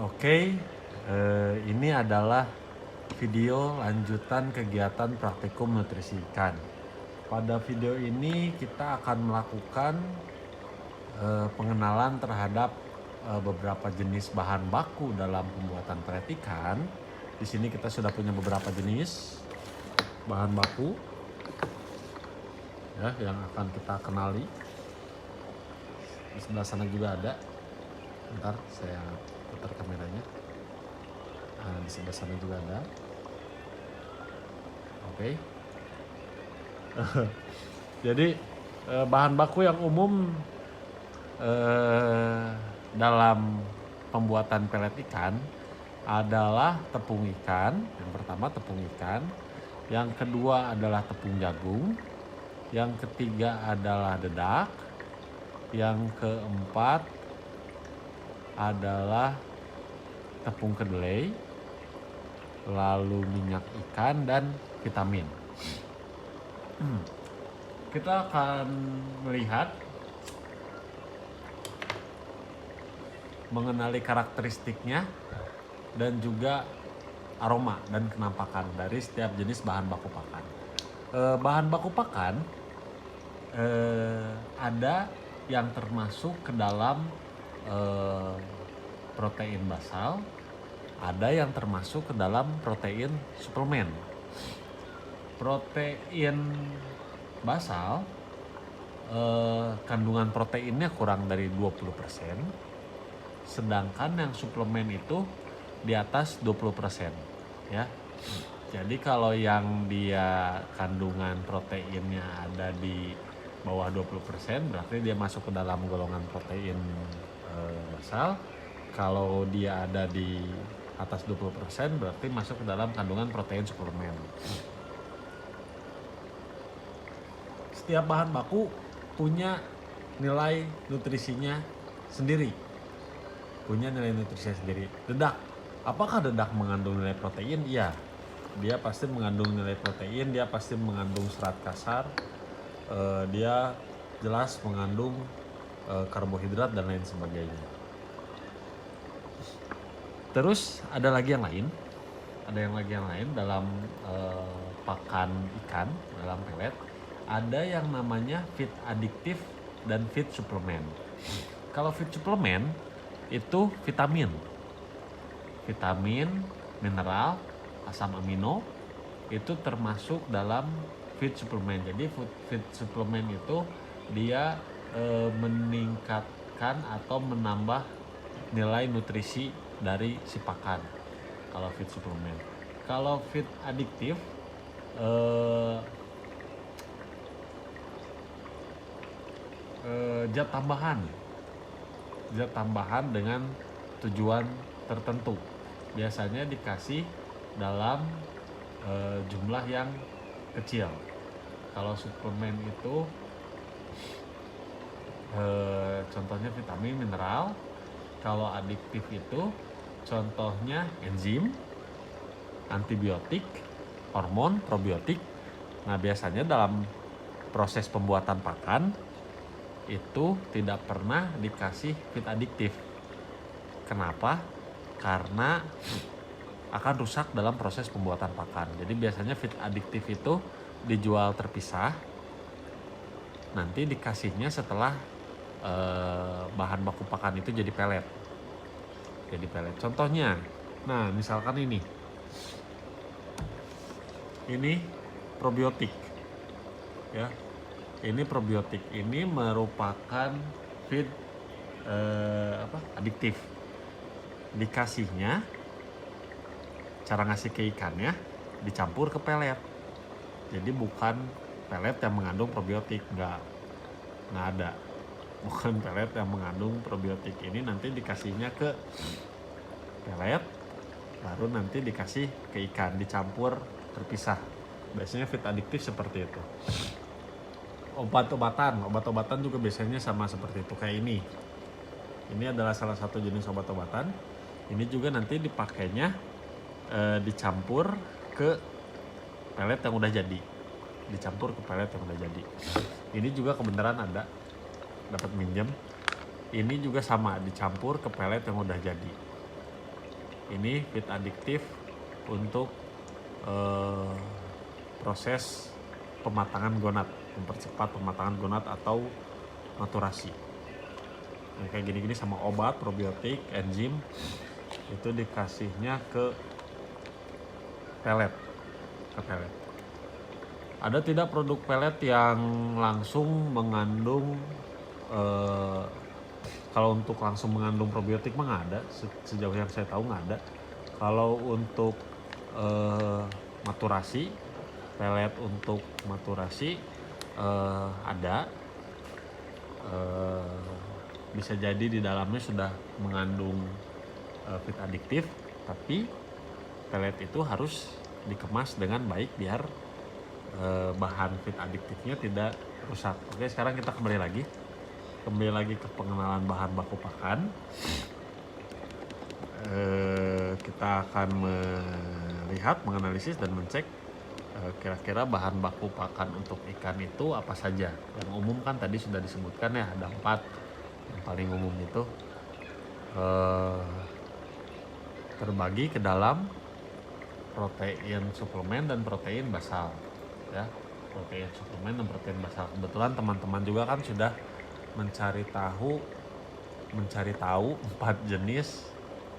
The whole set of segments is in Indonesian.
Oke, ini adalah video lanjutan kegiatan praktikum nutrisi ikan. Pada video ini kita akan melakukan pengenalan terhadap beberapa jenis bahan baku dalam pembuatan pelet ikan. Di sini kita sudah punya beberapa jenis bahan baku ya yang akan kita kenali. Di sebelah sana juga ada. Bentar, saya putar kameranya. Nah, di sebelah sana juga ada. Oke. Jadi bahan baku yang umum dalam pembuatan pelet ikan adalah tepung ikan. Yang pertama tepung ikan, yang kedua adalah tepung jagung, yang ketiga adalah dedak, yang keempat adalah tepung kedelai, lalu minyak ikan dan vitamin. Kita akan melihat mengenali karakteristiknya dan juga aroma dan kenampakan dari setiap jenis bahan baku pakan. Bahan baku pakan ada yang termasuk ke dalam protein basal, ada yang termasuk ke dalam protein suplemen. Protein basal kandungan proteinnya kurang dari 20%, sedangkan yang suplemen itu di atas 20% ya. Jadi kalau yang dia kandungan proteinnya ada di bawah 20% berarti dia masuk ke dalam golongan protein basal. Kalau dia ada di atas 20% berarti masuk ke dalam kandungan protein suplemen. Setiap bahan baku punya nilai nutrisinya sendiri. Dedak. Apakah dedak mengandung nilai protein? Iya. Dia pasti mengandung nilai protein, dia pasti mengandung serat kasar, dia jelas mengandung karbohidrat dan lain sebagainya. Terus ada lagi yang lain. Dalam pakan ikan, dalam pelet. Ada yang namanya feed adiktif dan feed suplemen. Kalau feed suplemen itu vitamin, mineral, asam amino itu termasuk dalam feed suplemen. Jadi feed suplemen itu dia meningkatkan atau menambah nilai nutrisi dari si pakan. Kalau feed suplemen. Kalau feed adiktif zat tambahan dengan tujuan tertentu. Biasanya dikasih dalam jumlah yang kecil. Kalau suplemen itu contohnya vitamin, mineral. Kalau adiktif itu contohnya enzim, antibiotik, hormon, probiotik. Nah, biasanya dalam proses pembuatan pakan itu tidak pernah dikasih feed adiktif. Kenapa? Karena akan rusak dalam proses pembuatan pakan. Jadi biasanya feed adiktif itu dijual terpisah. Nanti dikasihnya setelah bahan baku pakan itu jadi pelet. Contohnya, nah misalkan ini probiotik, ya. Ini probiotik. Ini merupakan feed adiktif. Dikasihnya, cara ngasih ke ikannya dicampur ke pelet. Jadi bukan pelet yang mengandung probiotik, nggak ada. Bukan pelet yang mengandung probiotik. Ini nanti dikasihnya ke pelet, baru nanti dikasih ke ikan, dicampur terpisah. Biasanya feed adiktif seperti itu. Obat-obatan juga biasanya sama seperti itu. Kayak ini adalah salah satu jenis obat-obatan. Ini juga nanti dipakainya dicampur ke pelet yang udah jadi. Ini juga kebenaran dapat minjem. Ini juga sama, dicampur ke pelet yang udah jadi. Ini feed adiktif untuk proses pematangan gonad, mempercepat pematangan gonad atau maturasi. Nah, kayak gini-gini sama obat, probiotik, enzim itu dikasihnya ke pelet. Ada tidak produk pelet yang langsung mengandung kalau untuk langsung mengandung probiotik mah nggak ada, sejauh yang saya tahu nggak ada. Kalau untuk maturasi, pelet untuk maturasi ada, bisa jadi di dalamnya sudah mengandung feed adiktif, tapi pelet itu harus dikemas dengan baik biar bahan feed adiktifnya tidak rusak. Oke, sekarang kita kembali lagi ke pengenalan bahan baku pakan. Kita akan melihat, menganalisis dan mencek kira-kira bahan baku pakan untuk ikan itu apa saja. Yang umum kan tadi sudah disebutkan ya, ada 4. Yang paling umum itu terbagi ke dalam protein suplemen dan protein basal ya. Protein suplemen dan protein basal. Kebetulan teman-teman juga kan sudah mencari tahu 4 jenis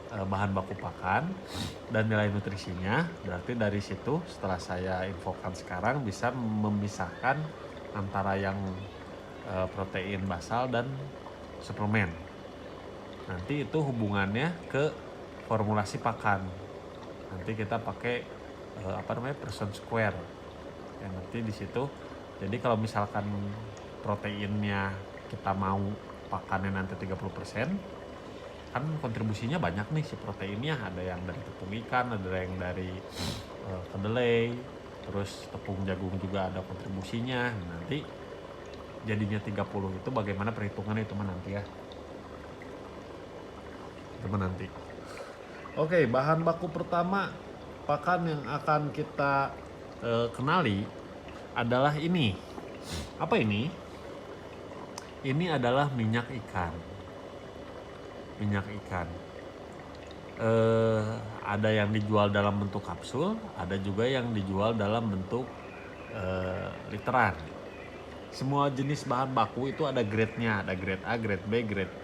bahan baku pakan dan nilai nutrisinya. Berarti dari situ setelah saya infokan sekarang bisa memisahkan antara yang protein basal dan suplemen. Nanti itu hubungannya ke formulasi pakan. Nanti kita pakai percent square. Ya, nanti di situ. Jadi kalau misalkan proteinnya kita mau pakannya nanti 30%, kan kontribusinya banyak nih si proteinnya. Ada yang dari tepung ikan, ada yang dari kedelai, terus tepung jagung juga ada kontribusinya. Nanti jadinya 30 itu bagaimana perhitungannya itu nanti ya. Nanti. Oke, bahan baku pertama pakan yang akan kita kenali adalah ini. Apa ini? Ini adalah minyak ikan. Ada yang dijual dalam bentuk kapsul, ada juga yang dijual dalam bentuk literan. Semua jenis bahan baku itu ada grade-nya, ada grade A, grade B, grade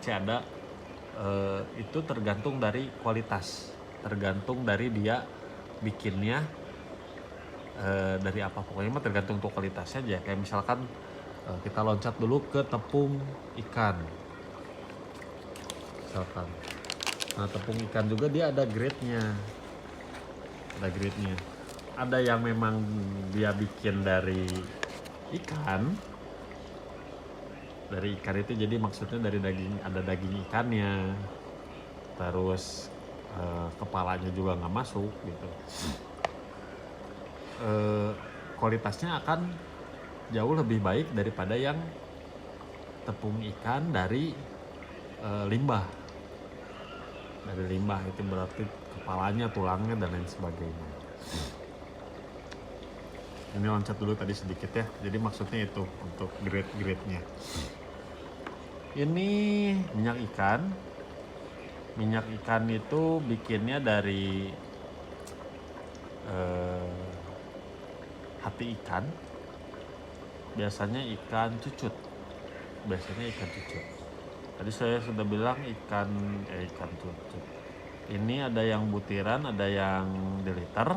C ada. Itu tergantung dari kualitas, tergantung dari dia bikinnya dari apa, pokoknya mah tergantung untuk kualitasnya aja. Kayak misalkan kita loncat dulu ke tepung ikan misalkan. Nah, tepung ikan juga dia ada grade-nya. Ada yang memang dia bikin dari ikan itu, jadi maksudnya dari daging, ada daging ikannya, terus kepalanya juga nggak masuk gitu. Kualitasnya akan jauh lebih baik daripada yang tepung ikan dari limbah. Itu berarti kepalanya, tulangnya dan lain sebagainya. Ini loncat dulu tadi sedikit ya. Jadi maksudnya itu untuk grade-nya. Ini minyak ikan. Minyak ikan itu bikinnya dari hati ikan. Biasanya ikan cucut. Tadi saya sudah bilang ikan cucut. Ini ada yang butiran, ada yang di liter.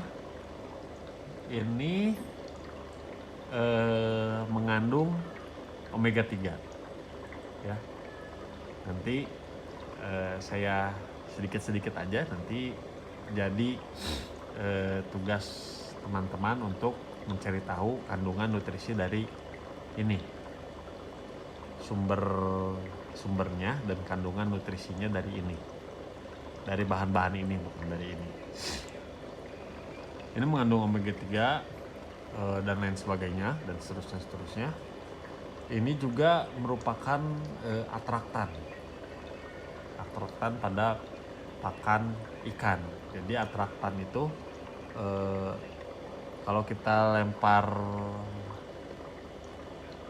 Ini mengandung omega 3 ya. Nanti saya sedikit aja, nanti jadi tugas teman-teman untuk mencari tahu kandungan nutrisi dari ini, sumbernya dan kandungan nutrisinya dari ini, dari bahan-bahan ini, bukan dari ini. Ini mengandung omega 3 dan lain sebagainya dan seterusnya. Ini juga merupakan atraktan pada pakan ikan. Jadi atraktan itu kalau kita lempar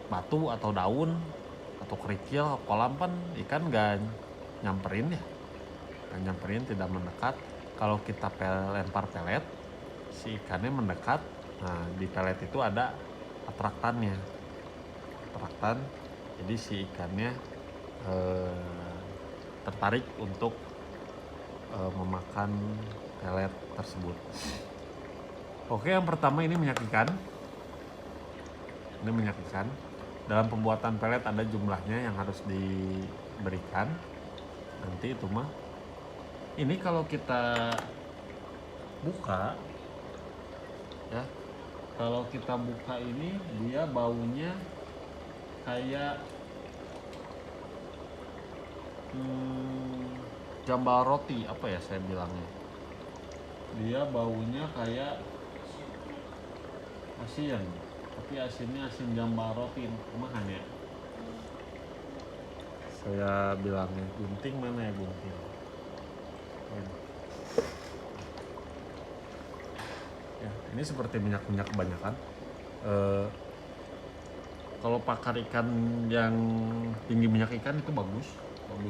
batu atau daun atau kerikil kolam kan ikan gak nyamperin ya, nyamperin tidak mendekat. Kalau kita lempar pelet, si ikannya mendekat. Nah, di pelet itu ada atraktannya, jadi si ikannya tertarik untuk memakan pelet tersebut. Oke, yang pertama ini minyak ikan. Ini minyak ikan. Dalam pembuatan pelet ada jumlahnya yang harus diberikan. Nanti itu mah. Ini kalau kita buka, ya, kalau kita buka ini dia baunya kayak jambal roti, apa ya saya bilangnya, dia baunya kayak asin, tapi asinnya asin jambal roti. Kumahan ya saya bilangnya, gunting mana ya gunting. Ya, ini seperti minyak kebanyakan. Kalau pakar ikan yang tinggi minyak ikan itu bagus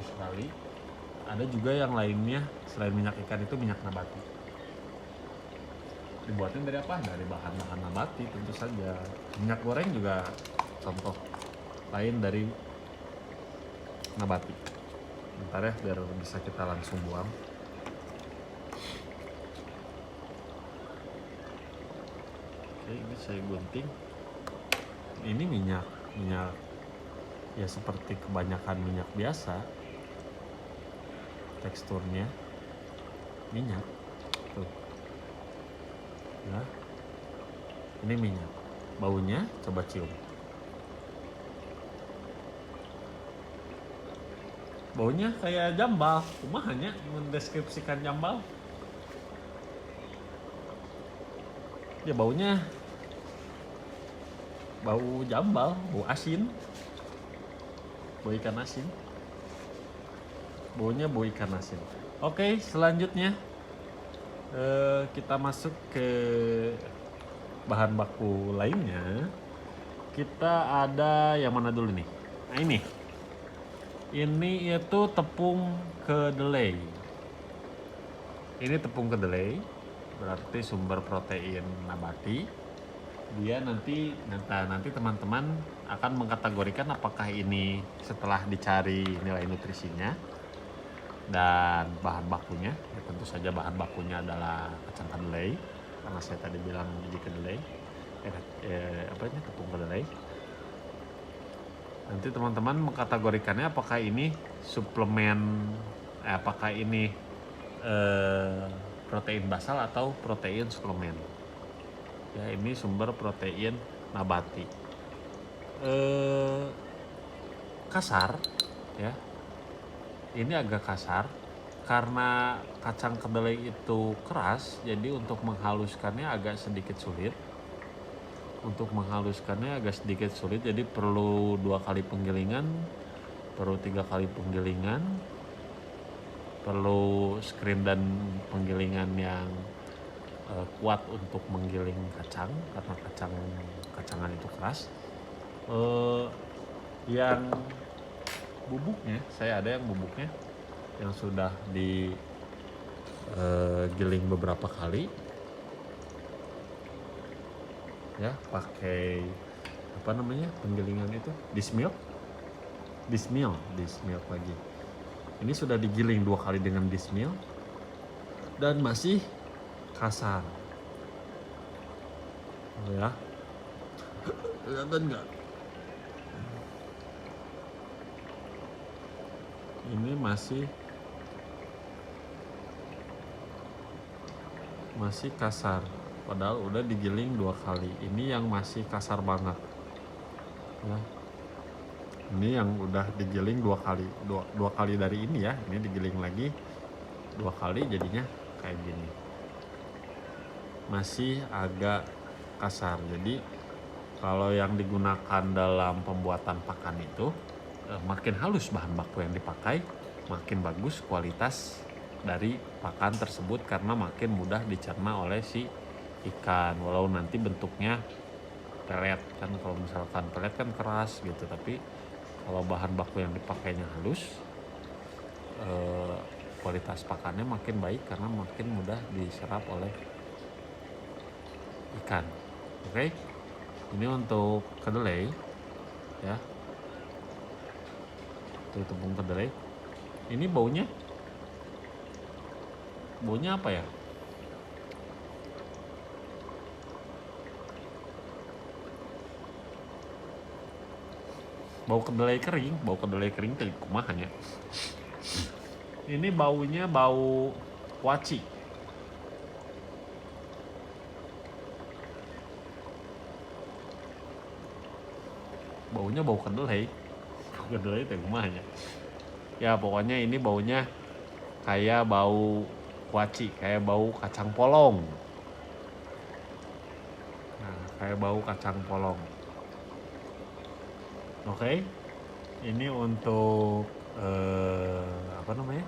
sekali. Ada juga yang lainnya selain minyak ikan itu minyak nabati. Dibuatnya dari apa? Dari bahan-bahan nabati tentu saja. Minyak goreng juga contoh lain dari nabati. Bentar ya biar bisa kita langsung buang. Oke, ini saya gunting. Ini minyak ya seperti kebanyakan minyak biasa. Teksturnya minyak tuh ya, ini minyak. Baunya coba cium, baunya kayak jambal. Kumahannya mendeskripsikan jambal ya, baunya bau jambal, bau asin, bau ikan asin. Baunya bau ikan asin. Oke, selanjutnya kita masuk ke bahan baku lainnya. Kita ada yang mana dulu nih? Nah ini itu tepung kedelai. Ini tepung kedelai berarti sumber protein nabati. Dia nanti teman-teman akan mengkategorikan apakah ini setelah dicari nilai nutrisinya dan bahan bakunya. Ya, tentu saja bahan bakunya adalah kacang kedelai karena saya tadi bilang biji kedelai, tepung kedelai. Nanti teman-teman mengkategorikannya apakah ini suplemen, apakah ini protein basal atau protein suplemen. Ya, ini sumber protein nabati. Kasar ya. Ini agak kasar karena kacang kedelai itu keras, jadi untuk menghaluskannya agak sedikit sulit. Jadi perlu 2 kali penggilingan, perlu 3 kali penggilingan, perlu screen dan penggilingan yang kuat untuk menggiling kacang karena kacangan itu keras. Yang bubuknya, saya ada yang bubuknya yang sudah digiling beberapa kali ya, pakai penggilingan itu dish milk lagi. Ini sudah digiling 2 kali dengan dish milk dan masih kasar ya. Kelihatan nggak? Ini masih kasar padahal udah digiling 2 kali. Ini yang masih kasar banget ya. Ini yang udah digiling 2 kali, dua kali dari ini ya. Ini digiling lagi 2 kali jadinya kayak gini, masih agak kasar. Jadi kalau yang digunakan dalam pembuatan pakan itu makin halus bahan baku yang dipakai, makin bagus kualitas dari pakan tersebut karena makin mudah dicerna oleh si ikan. Walau nanti bentuknya pelet kan, kalau misalkan pelet kan keras gitu, tapi kalau bahan baku yang dipakainya halus, kualitas pakannya makin baik karena makin mudah diserap oleh ikan. Oke, ini untuk kedelai ya, untuk tepung kedelai. Ini baunya apa ya? Bau kedelai kering teh kumahanya. Ini baunya bau kuaci. Baunya bau kedelai teh kumahanya. Ya pokoknya ini baunya kayak bau kuaci, kayak bau kacang polong. Nah, kayak bau kacang polong. Oke, ini untuk apa namanya,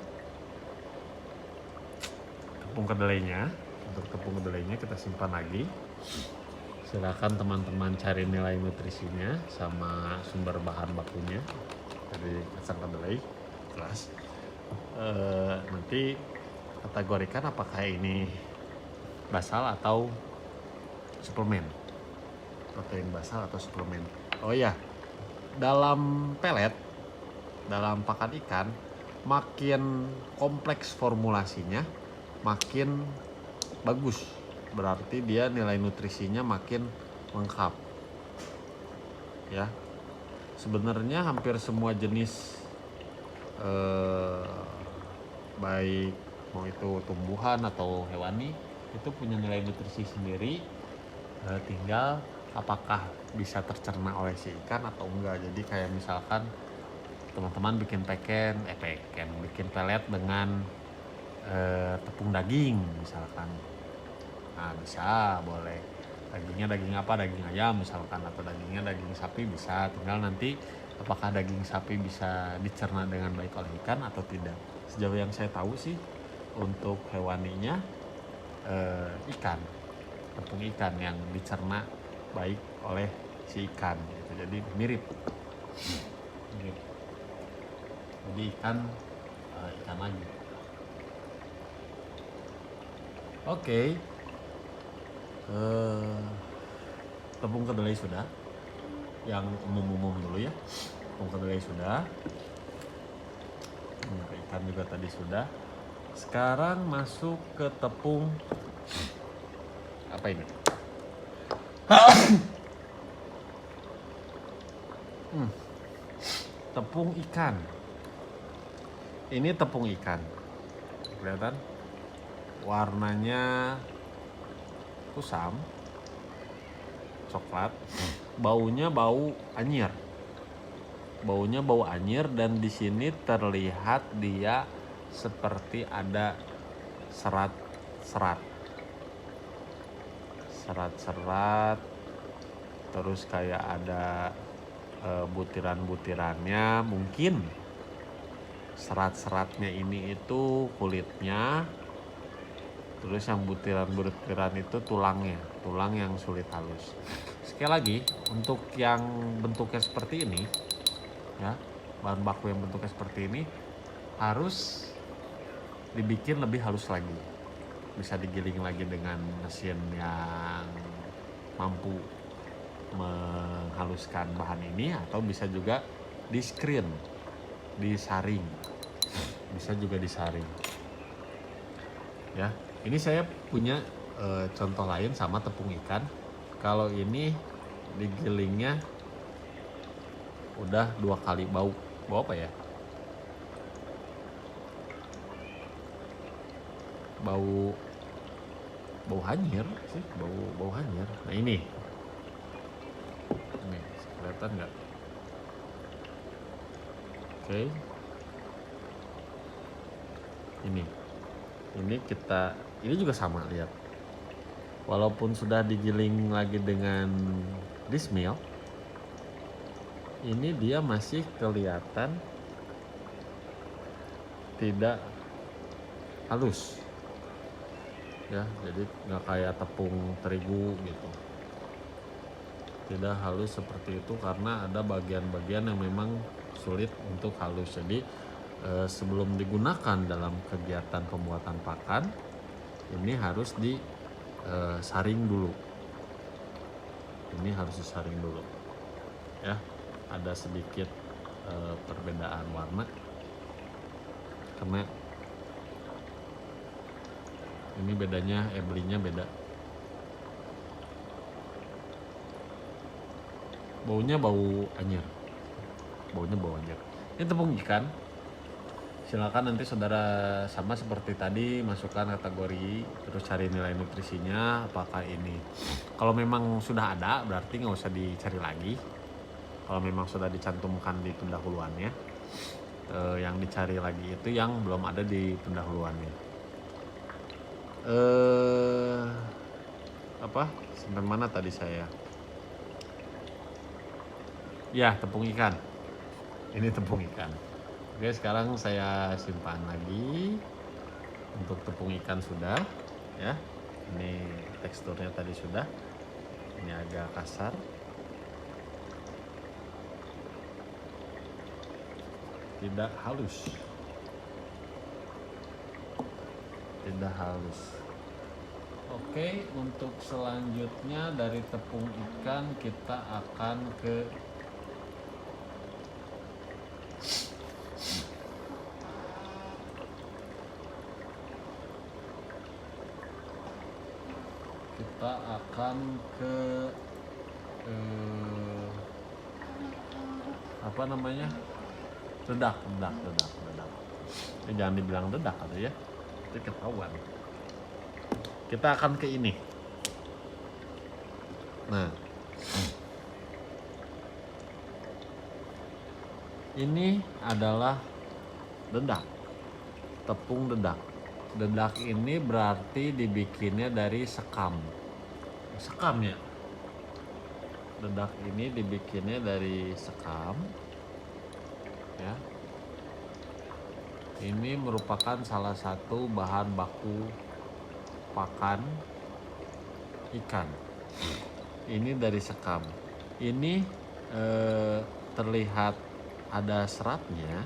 tepung kedelainya. Untuk tepung kedelainya kita simpan lagi. Silakan teman-teman cari nilai nutrisinya sama sumber bahan bakunya dari kacang kedelai. Jelas. Nanti kategorikan apakah ini basal atau suplemen, protein basal atau suplemen. Oh iya, dalam pelet, dalam pakan ikan, makin kompleks formulasinya, makin bagus. Berarti dia nilai nutrisinya makin lengkap. Ya, sebenarnya hampir semua jenis baik mau itu tumbuhan atau hewani itu punya nilai nutrisi sendiri. Tinggal apakah bisa tercerna oleh si ikan atau enggak. Jadi kayak misalkan teman-teman bikin bikin pelet dengan tepung daging misalkan, nah bisa, boleh. Dagingnya daging apa, daging ayam misalkan, atau dagingnya daging sapi bisa. Tinggal nanti apakah daging sapi bisa dicerna dengan baik oleh ikan atau tidak. Sejauh yang saya tahu sih untuk hewaninya ikan, tepung ikan yang dicerna baik oleh si ikan gitu. Jadi mirip. Jadi ikan lagi. Oke. Tepung kedelai sudah, yang umum dulu ya. Tepung kedelai sudah, ikan juga tadi sudah. Sekarang masuk ke tepung apa ini? Tepung ikan. Ini tepung ikan, kelihatan warnanya kusam, coklat, baunya bau anyir. Dan di sini terlihat dia seperti ada serat-serat, terus kayak ada butiran-butirannya. Mungkin serat-seratnya ini itu kulitnya, terus yang butiran-butiran itu tulang yang sulit halus. Sekali lagi, untuk yang bentuknya seperti ini ya, bahan baku yang bentuknya seperti ini harus dibikin lebih halus lagi. Bisa digiling lagi dengan mesin yang mampu menghaluskan bahan ini, atau bisa juga disaring. Bisa juga disaring. Ya, ini saya punya contoh lain sama tepung ikan. Kalau ini digilingnya udah 2 kali. Bau apa ya? Bau hanyir sih, bau hanyir. Nah ini kelihatan nggak? Oke. Ini juga sama, lihat. Walaupun sudah digiling lagi dengan dismill, ini dia masih kelihatan tidak halus. Ya, jadi nggak kayak tepung terigu gitu. Tidak halus seperti itu karena ada bagian-bagian yang memang sulit untuk halus. Jadi sebelum digunakan dalam kegiatan pembuatan pakan, ini harus disaring dulu. Ini harus disaring dulu, ya. Ada sedikit perbedaan warna karena ini bedanya, belinya beda. Baunya bau anyir. Ini tepung ikan. Silakan nanti saudara sama seperti tadi masukkan kategori, terus cari nilai nutrisinya apakah ini. Kalau memang sudah ada berarti nggak usah dicari lagi. Kalau memang sudah dicantumkan di pendahuluannya, yang dicari lagi itu yang belum ada di pendahuluannya. Sampai mana tadi saya? Ya, tepung ikan. Ini tepung ikan. Oke, sekarang saya simpan lagi. Untuk tepung ikan sudah, ya. Ini teksturnya tadi sudah. Ini agak kasar. Tidak halus. Tidak halus. Oke, untuk selanjutnya dari tepung ikan kita akan ke dedak. Ini jangan dibilang dedak atau ya, itu ketahuan. Kita akan ke ini. Nah, ini adalah dedak, tepung dedak. Dedak ini berarti dibikinnya dari sekam ya. Dedak ini dibikinnya dari sekam, ya. Ini merupakan salah satu bahan baku pakan ikan. Ini dari sekam. Ini terlihat ada seratnya,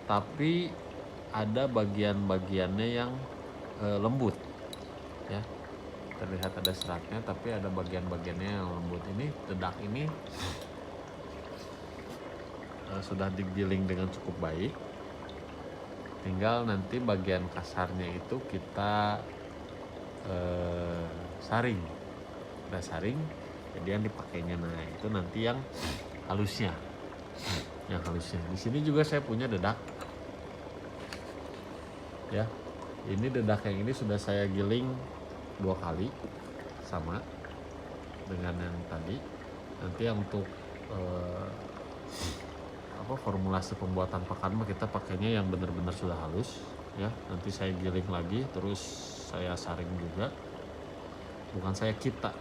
tapi ada bagian-bagiannya yang lembut, ya. Terlihat ada seratnya, tapi ada bagian-bagiannya yang lembut. Ini dedak ini sudah digiling dengan cukup baik. Tinggal nanti bagian kasarnya itu kita saring. Kita saring, jadi yang dipakainya. Nah, itu nanti yang halusnya. Di sini juga saya punya dedak. Ya. Ini dedak yang ini sudah saya giling 2 kali sama dengan yang tadi. Nanti yang untuk formulasi pembuatan pakan kita pakainya yang benar-benar sudah halus, ya. Nanti saya giling lagi, terus saya saring juga. Bukan saya kita.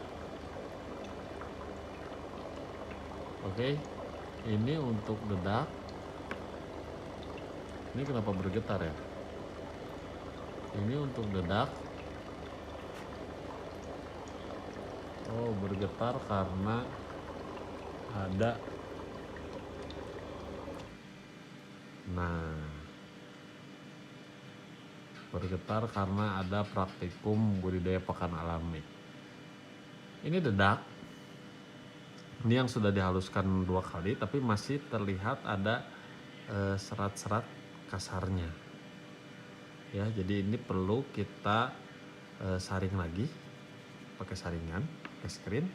Oke. Ini untuk dedak. Ini kenapa bergetar ya? Ini untuk dedak. Oh, bergetar karena ada. Nah, bergetar karena ada praktikum budidaya pakan alami. Ini dedak. Ini yang sudah dihaluskan 2 kali, tapi masih terlihat ada serat-serat kasarnya. Ya, jadi ini perlu kita saring lagi pakai saringan, pakai screen,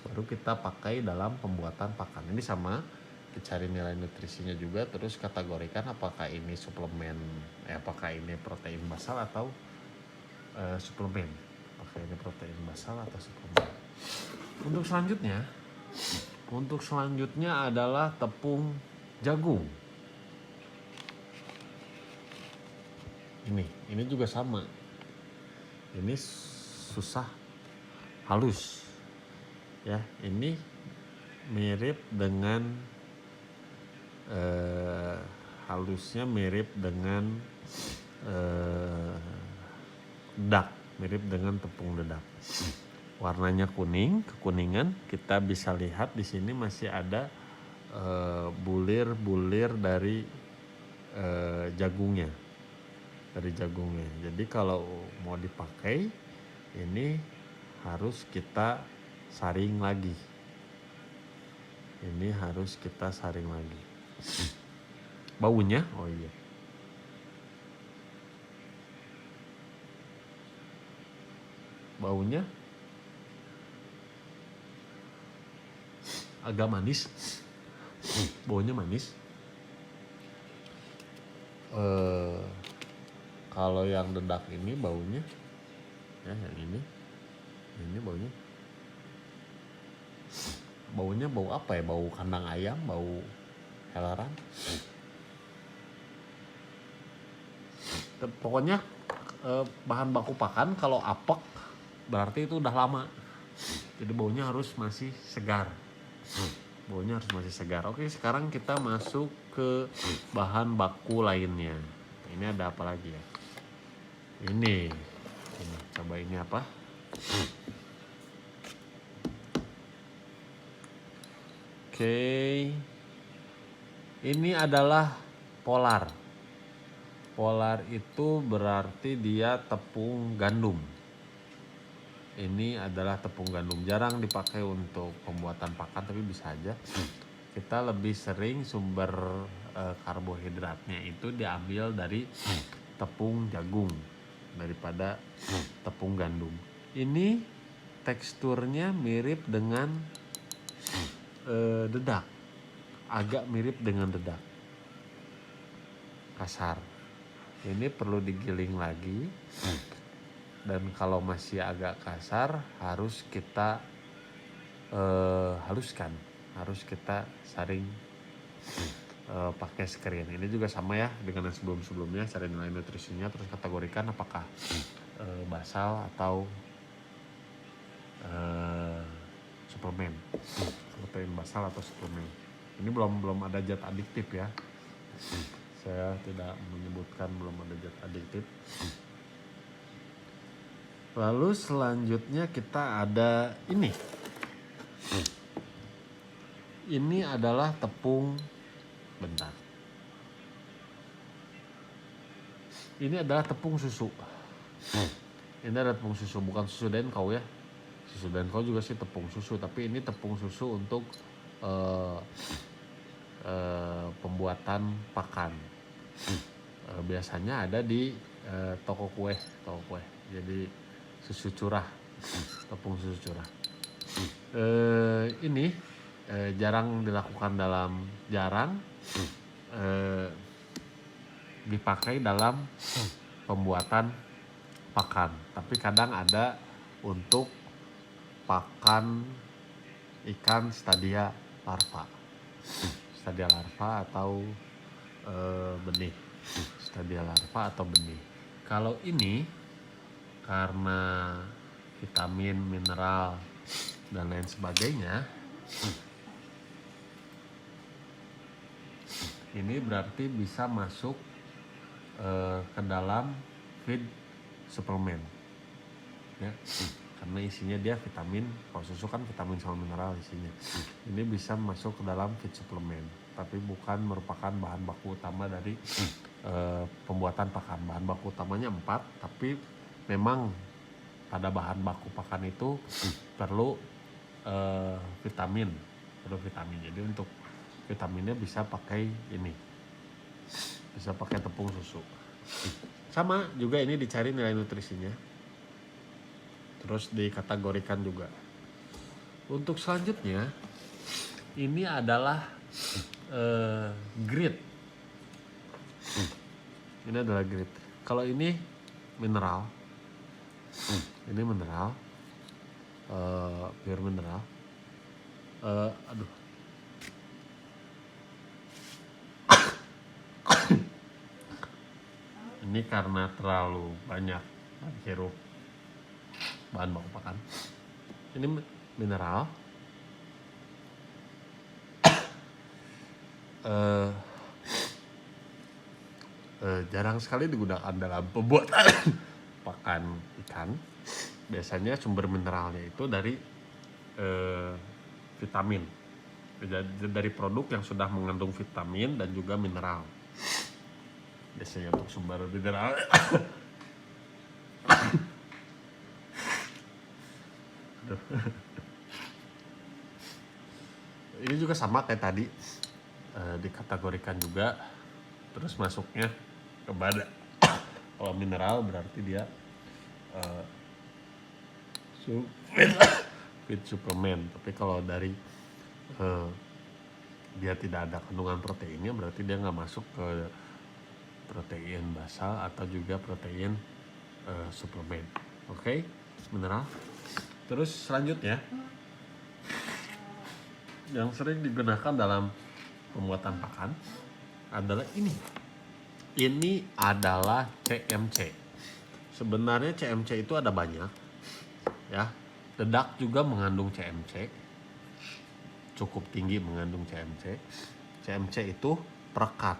baru kita pakai dalam pembuatan pakan. Ini sama, dicari nilai nutrisinya juga, terus kategorikan apakah ini suplemen, apakah ini protein basal atau suplemen. Apakah ini protein basal atau suplemen. Untuk selanjutnya adalah tepung jagung. Ini juga sama. Ini susah halus. Ya, ini mirip dengan halusnya mirip dengan dedak, mirip dengan tepung dedak. Warnanya kuning, kekuningan. Kita bisa lihat di sini masih ada bulir-bulir dari jagungnya, dari jagungnya. Jadi kalau mau dipakai ini harus kita saring lagi. Ini harus kita saring lagi. Baunya, oh iya. Baunya agak manis. Baunya manis. Kalau yang dedak ini baunya, ya yang ini baunya bau apa ya? Bau kandang ayam, bau helaran. Pokoknya bahan baku pakan kalau apek berarti itu udah lama. Jadi baunya harus masih segar. Oke, sekarang kita masuk ke bahan baku lainnya. Ini ada apa lagi ya? Ini coba ini apa? Oke. Ini adalah polar. Polar itu berarti dia tepung gandum. Ini adalah tepung gandum, jarang dipakai untuk pembuatan pakan, tapi bisa aja. Kita lebih sering sumber karbohidratnya itu diambil dari tepung jagung daripada tepung gandum. Ini teksturnya mirip dengan dedak, agak mirip dengan dedak, kasar. Ini perlu digiling lagi. Dan kalau masih agak kasar harus kita haluskan, harus kita saring pakai screen. Ini juga sama ya dengan yang sebelum-sebelumnya, cari nilai nutrisinya, terus kategorikan apakah basal atau suplemen, protein basal atau suplemen. Ini belum ada zat adiktif ya, saya tidak menyebutkan belum ada zat adiktif. Lalu selanjutnya kita ada ini. Ini adalah tepung, bentar. Ini adalah tepung susu. Ini adalah tepung susu, bukan susu Denkau ya. Susu Denkau juga sih tepung susu, tapi ini tepung susu untuk pembuatan pakan. Biasanya ada di toko kue. Jadi susu curah, tepung susu curah. Ini jarang dilakukan dipakai dalam pembuatan pakan, tapi kadang ada untuk pakan ikan stadia larva atau benih. Stadia larva atau benih. Kalau ini karena vitamin, mineral, dan lain sebagainya, ini berarti bisa masuk ke dalam feed suplemen ya, karena isinya dia vitamin. Kalau susu kan vitamin sama mineral isinya. Ini bisa masuk ke dalam feed suplemen, tapi bukan merupakan bahan baku utama dari pembuatan pakan. Bahan baku utamanya 4, tapi memang pada bahan baku pakan itu perlu vitamin. Jadi untuk vitaminnya bisa pakai ini, bisa pakai tepung susu. Sama juga ini dicari nilai nutrisinya, terus dikategorikan juga. Untuk selanjutnya ini adalah grit. Ini adalah grit. Kalau ini mineral, ini mineral, pure mineral. Ini karena terlalu banyak hirup bahan baku pakan. Ini mineral. Jarang sekali digunakan dalam pembuatan pakan ikan. Biasanya sumber mineralnya itu dari vitamin, dari produk yang sudah mengandung vitamin dan juga mineral. biasanya untuk sumber mineral. Ini juga sama kayak tadi, dikategorikan juga, terus masuknya ke badan. Kalau mineral berarti dia feed suplemen, tapi kalau dari dia tidak ada kandungan proteinnya berarti dia nggak masuk ke protein basal atau juga protein suplemen. Oke, mineral. Terus selanjutnya yang sering digunakan dalam pembuatan pakan adalah ini. Ini adalah CMC. Sebenarnya CMC itu ada banyak, ya. Dedak juga mengandung CMC, cukup tinggi mengandung CMC. CMC itu perekat.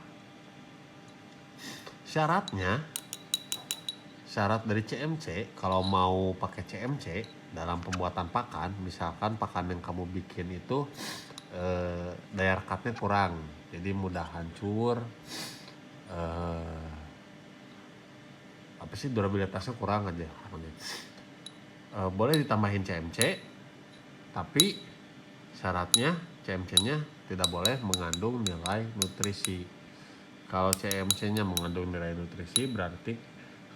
Syarat dari CMC, kalau mau pakai CMC dalam pembuatan pakan, misalkan pakan yang kamu bikin itu daya rekatnya kurang, jadi mudah hancur, durabilitasnya kurang aja, boleh ditambahin CMC, tapi syaratnya CMC-nya tidak boleh mengandung nilai nutrisi. Kalau CMC-nya mengandung nilai nutrisi berarti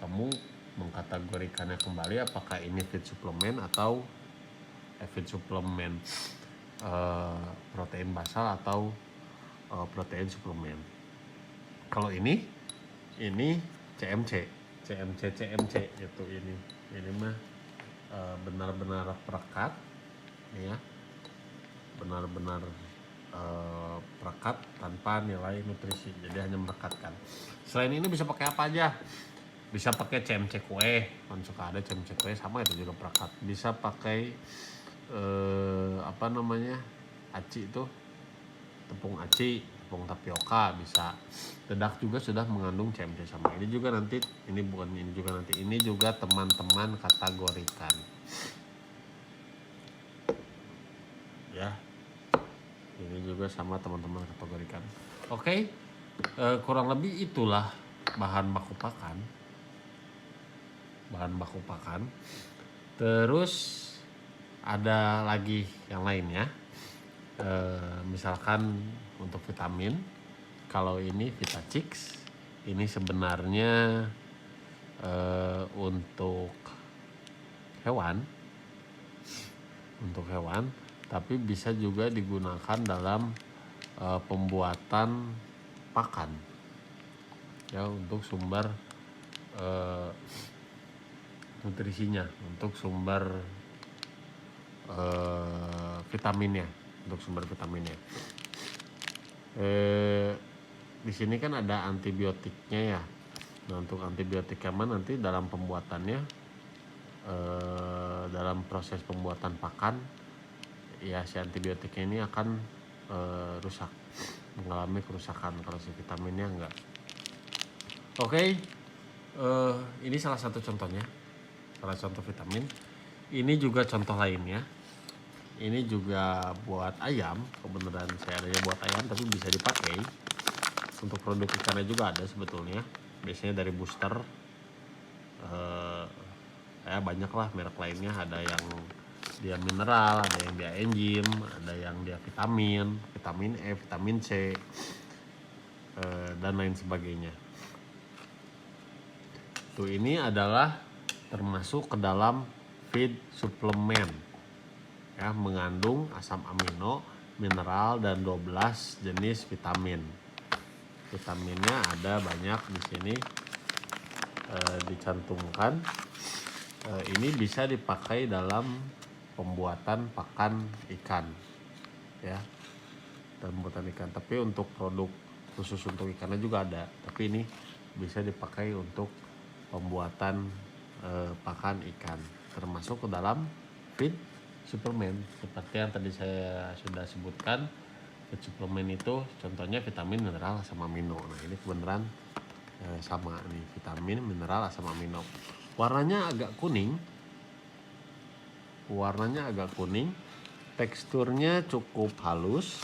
kamu mengkategorikannya kembali apakah ini feed suplemen atau feed suplemen protein basal atau protein suplemen. Kalau ini CMC itu ini mah benar-benar perekat, ya, benar-benar perekat tanpa nilai nutrisi, jadi hanya merekatkan. Selain ini bisa pakai apa aja? Bisa pakai CMC kue, kan suka ada CMC kue, sama itu juga perekat. Bisa pakai aci itu, tepung aci, tepung tapioka bisa. Dedak juga sudah mengandung CMC sama. Ini juga nanti, ini juga teman-teman kategorikan, ya. Ini juga sama teman-teman kategorikan. Oke, kurang lebih itulah bahan baku pakan. Terus ada lagi yang lainnya, misalkan untuk vitamin. Kalau ini Vitachix, ini sebenarnya untuk hewan, tapi bisa juga digunakan dalam pembuatan pakan, ya, untuk sumber nutrisinya, untuk sumber vitaminnya. Di sini kan ada antibiotiknya, ya. Nah, untuk antibiotiknya nanti dalam pembuatannya, dalam proses pembuatan pakan, ya, si antibiotiknya ini akan rusak, mengalami kerusakan, kalau si vitaminnya enggak. Oke, ini salah satu contohnya, salah contoh vitamin. Ini juga contoh lainnya. Ini juga buat ayam, kebenaran saya adanya buat ayam, tapi bisa dipakai untuk produk ikannya juga ada sebetulnya. Biasanya dari Booster, ya banyak lah merek lainnya. Ada yang dia mineral, ada yang dia enzim, ada yang dia vitamin E, vitamin C, dan lain sebagainya. Tuh, ini adalah termasuk ke dalam feed suplemen, ya, mengandung asam amino, mineral, dan 12 jenis vitamin. Vitaminnya ada banyak di sini, dicantumkan. Ini bisa dipakai dalam pembuatan pakan ikan, ya, dalam pembuatan ikan. Tapi untuk produk khusus untuk ikannya juga ada, tapi ini bisa dipakai untuk pembuatan pakan ikan, termasuk ke dalam feed suplemen. Seperti yang tadi saya sudah sebutkan, feed suplemen itu contohnya vitamin, mineral, asam amino. Nah, ini kebenaran sama nih, vitamin, mineral, asam amino. Warnanya agak kuning, teksturnya cukup halus,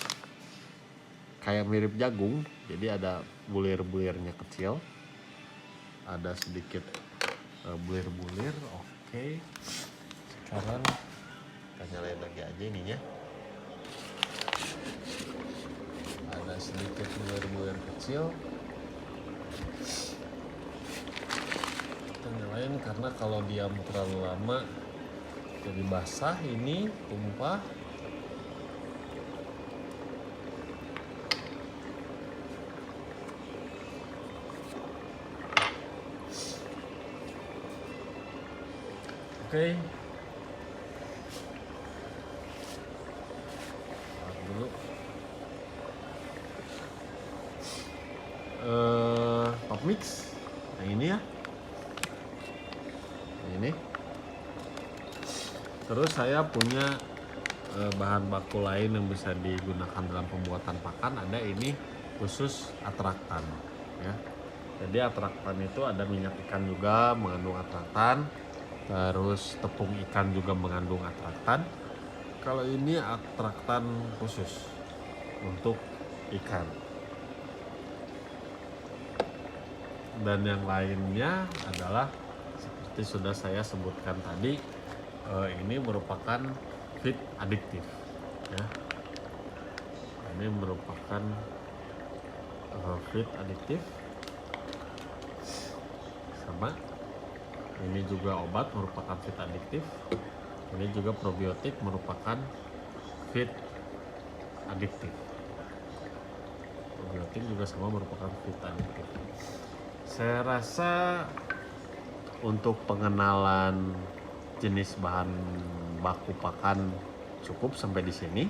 kayak mirip jagung, jadi ada bulir-bulirnya kecil. ada sedikit bulir-bulir. Oke, sekarang kita nyalain lagi aja ininya. Ada sedikit bulir-bulir kecil. Kita nyalain karena kalau diam terlalu lama jadi basah, ini tumpah. Oke. Taruh dulu. Top mix yang ini ya. Ini. Terus saya punya bahan baku lain yang bisa digunakan dalam pembuatan pakan. Ada ini khusus atraktan ya. Jadi atraktan itu ada minyak ikan juga mengandung atraktan. Terus tepung ikan juga mengandung atraktan. Kalau ini atraktan khusus untuk ikan. Dan yang lainnya adalah seperti sudah saya sebutkan tadi, ini merupakan feed adiktif ya. Ini merupakan feed adiktif, sama ini juga obat merupakan feed adiktif. Ini juga probiotik merupakan feed adiktif. Probiotik juga sama merupakan feed adiktif. Saya rasa untuk pengenalan jenis bahan baku pakan cukup sampai di sini.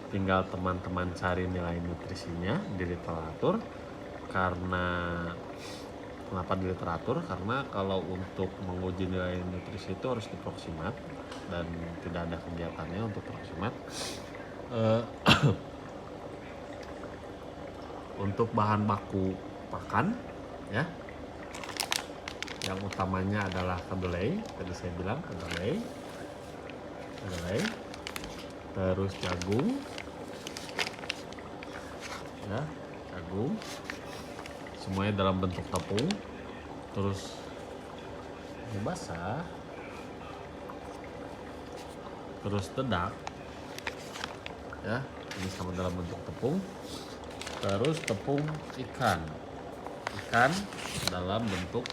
Tinggal teman-teman cari nilai nutrisinya di literatur. Kenapa di literatur? Karena kalau untuk menguji nilai nutrisi itu harus diproksimat dan tidak ada kegiatannya untuk proksimat. Untuk bahan baku pakan ya, yang utamanya adalah kedelai. Tadi saya bilang kedelai, terus jagung ya, jagung semuanya dalam bentuk tepung. Terus ini basah, terus dedak ya, ini sama dalam bentuk tepung. Terus tepung ikan dalam bentuk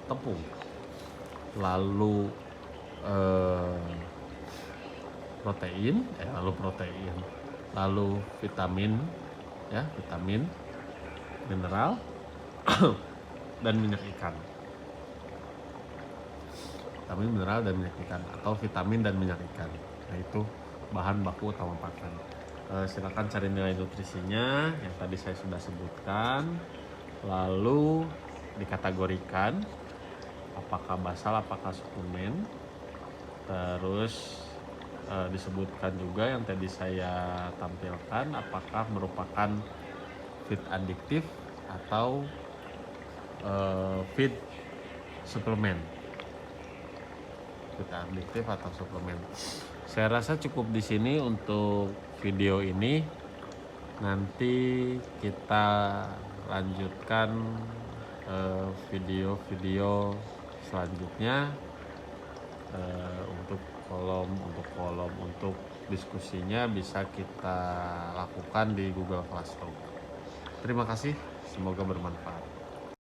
tepung. Lalu protein, lalu vitamin ya, vitamin, mineral dan minyak ikan. Vitamin, mineral dan minyak ikan, atau vitamin dan minyak ikan. Nah, itu bahan baku utama pakan. Silakan cari nilai nutrisinya yang tadi saya sudah sebutkan. Lalu dikategorikan apakah basal, apakah suplemen. Terus disebutkan juga yang tadi saya tampilkan apakah merupakan feed adiktif atau feed suplemen. Feed adiktif atau suplemen. Saya rasa cukup di sini untuk video ini. Nanti kita lanjutkan video-video selanjutnya untuk kolom untuk diskusinya bisa kita lakukan di Google Classroom. Terima kasih, semoga bermanfaat.